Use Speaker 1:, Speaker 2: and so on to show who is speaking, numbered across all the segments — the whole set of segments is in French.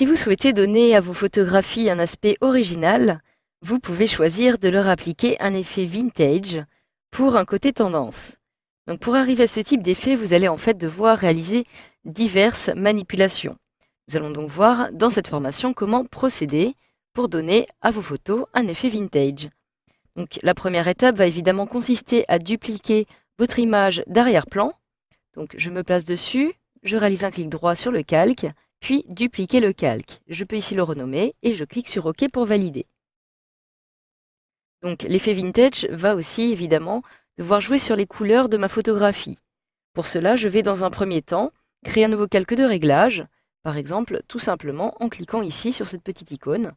Speaker 1: Si vous souhaitez donner à vos photographies un aspect original, vous pouvez choisir de leur appliquer un effet vintage pour un côté tendance. Donc pour arriver à ce type d'effet, vous allez en fait devoir réaliser diverses manipulations. Nous allons donc voir dans cette formation comment procéder pour donner à vos photos un effet vintage. Donc la première étape va évidemment consister à dupliquer votre image d'arrière-plan. Donc je me place dessus, je réalise un clic droit sur le calque, puis dupliquer le calque. Je peux ici le renommer et je clique sur OK pour valider. Donc l'effet vintage va aussi évidemment devoir jouer sur les couleurs de ma photographie. Pour cela, je vais dans un premier temps créer un nouveau calque de réglage, par exemple tout simplement en cliquant ici sur cette petite icône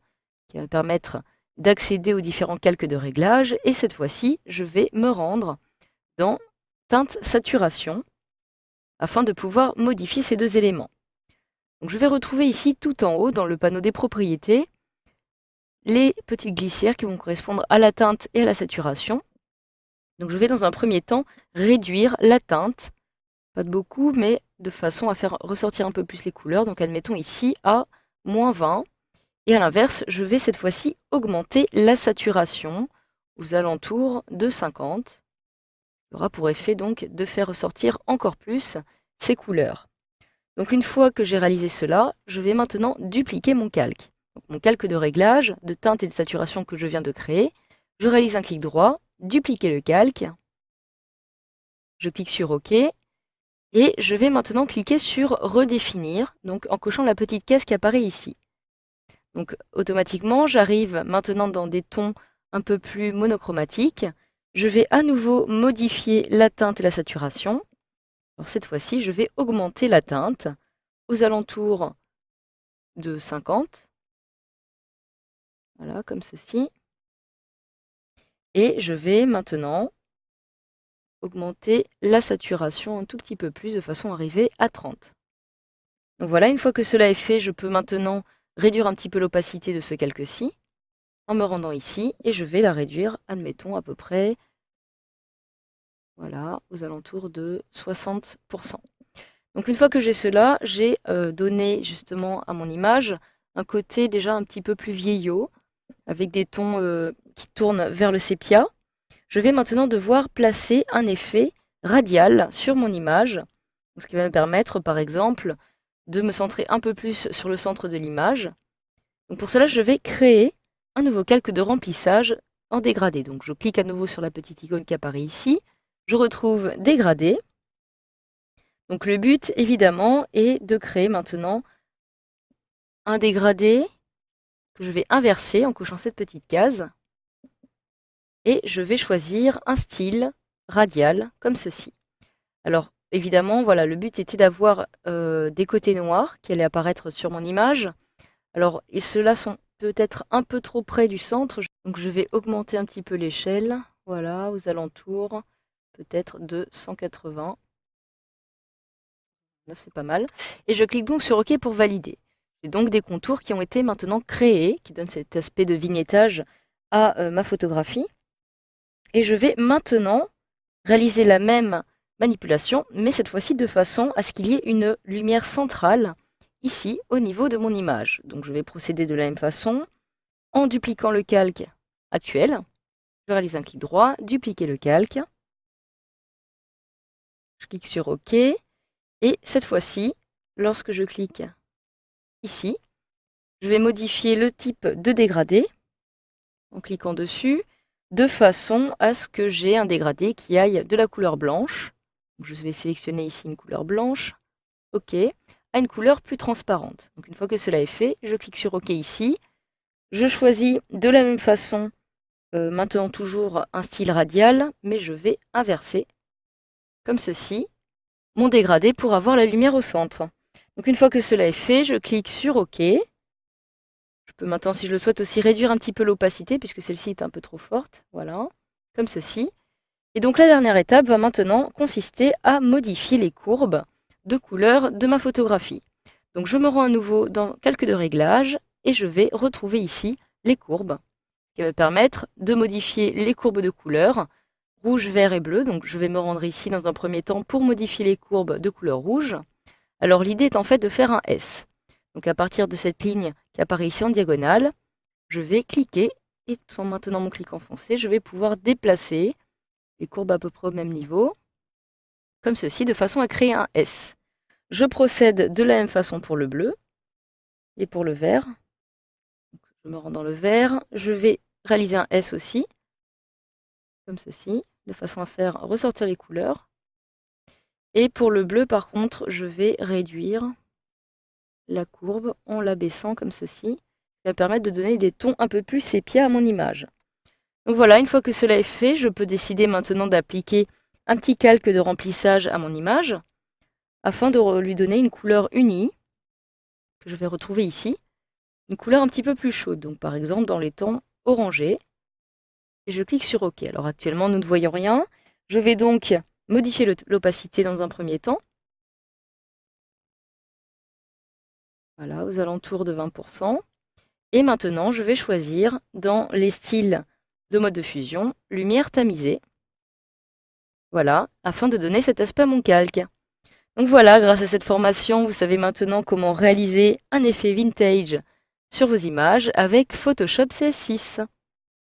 Speaker 1: qui va me permettre d'accéder aux différents calques de réglage et cette fois-ci, je vais me rendre dans teinte saturation afin de pouvoir modifier ces deux éléments. Donc je vais retrouver ici tout en haut dans le panneau des propriétés les petites glissières qui vont correspondre à la teinte et à la saturation. Donc je vais dans un premier temps réduire la teinte, pas de beaucoup, mais de façon à faire ressortir un peu plus les couleurs. Donc admettons ici à -20. Et à l'inverse, je vais cette fois-ci augmenter la saturation aux alentours de 50. Il aura pour effet donc de faire ressortir encore plus ces couleurs. Donc une fois que j'ai réalisé cela, je vais maintenant dupliquer mon calque. Donc mon calque de réglage, de teinte et de saturation que je viens de créer. Je réalise un clic droit, dupliquer le calque. Je clique sur OK. Et je vais maintenant cliquer sur redéfinir, donc en cochant la petite case qui apparaît ici. Donc automatiquement, j'arrive maintenant dans des tons un peu plus monochromatiques. Je vais à nouveau modifier la teinte et la saturation. Alors cette fois-ci, je vais augmenter la teinte aux alentours de 50. Voilà, comme ceci. Et je vais maintenant augmenter la saturation un tout petit peu plus de façon à arriver à 30. Donc voilà, une fois que cela est fait, je peux maintenant réduire un petit peu l'opacité de ce calque-ci en me rendant ici et je vais la réduire, admettons à peu près, voilà, aux alentours de 60%. Donc une fois que j'ai cela, j'ai donné justement à mon image un côté déjà un petit peu plus vieillot, avec des tons qui tournent vers le sépia. Je vais maintenant devoir placer un effet radial sur mon image, ce qui va me permettre par exemple de me centrer un peu plus sur le centre de l'image. Donc pour cela, je vais créer un nouveau calque de remplissage en dégradé. Donc je clique à nouveau sur la petite icône qui apparaît ici. Je retrouve dégradé. Donc le but, évidemment, est de créer maintenant un dégradé que je vais inverser en cochant cette petite case. Et je vais choisir un style radial, comme ceci. Alors, évidemment, voilà, le but était d'avoir des côtés noirs qui allaient apparaître sur mon image. Alors, et ceux-là sont peut-être un peu trop près du centre, donc je vais augmenter un petit peu l'échelle, voilà, aux alentours, peut-être de 180. C'est pas mal. Et je clique donc sur OK pour valider. J'ai donc des contours qui ont été maintenant créés, qui donnent cet aspect de vignettage à ma photographie. Et je vais maintenant réaliser la même manipulation, mais cette fois-ci de façon à ce qu'il y ait une lumière centrale ici au niveau de mon image. Donc je vais procéder de la même façon en dupliquant le calque actuel. Je réalise un clic droit, dupliquer le calque. Je clique sur OK. Et cette fois-ci, lorsque je clique ici, je vais modifier le type de dégradé en cliquant dessus, de façon à ce que j'ai un dégradé qui aille de la couleur blanche. Donc je vais sélectionner ici une couleur blanche. OK. À une couleur plus transparente. Donc une fois que cela est fait, je clique sur OK ici. Je choisis de la même façon, maintenant toujours un style radial, mais je vais inverser, comme ceci, mon dégradé pour avoir la lumière au centre. Donc une fois que cela est fait, je clique sur OK. Je peux maintenant, si je le souhaite, aussi réduire un petit peu l'opacité, puisque celle-ci est un peu trop forte. Voilà, comme ceci. Et donc la dernière étape va maintenant consister à modifier les courbes de couleur de ma photographie. Donc je me rends à nouveau dans calque de réglage et je vais retrouver ici les courbes qui va me permettre de modifier les courbes de couleur rouge, vert et bleu. Donc je vais me rendre ici dans un premier temps pour modifier les courbes de couleur rouge. Alors l'idée est en fait de faire un S. Donc à partir de cette ligne qui apparaît ici en diagonale, je vais cliquer et en maintenant mon clic enfoncé, je vais pouvoir déplacer les courbes à peu près au même niveau, comme ceci, de façon à créer un S. Je procède de la même façon pour le bleu et pour le vert. Je me rends dans le vert, je vais réaliser un S aussi, comme ceci, de façon à faire ressortir les couleurs. Et pour le bleu, par contre, je vais réduire la courbe en l'abaissant comme ceci. Ça va permettre de donner des tons un peu plus sépia à mon image. Donc voilà, une fois que cela est fait, je peux décider maintenant d'appliquer un petit calque de remplissage à mon image afin de lui donner une couleur unie, que je vais retrouver ici, une couleur un petit peu plus chaude, donc par exemple dans les tons orangés. Et je clique sur OK. Alors actuellement, nous ne voyons rien. Je vais donc modifier l'opacité dans un premier temps. Voilà, aux alentours de 20%. Et maintenant, je vais choisir dans les styles de mode de fusion, lumière tamisée. Voilà, afin de donner cet aspect à mon calque. Donc voilà, grâce à cette formation, vous savez maintenant comment réaliser un effet vintage sur vos images avec Photoshop CS6.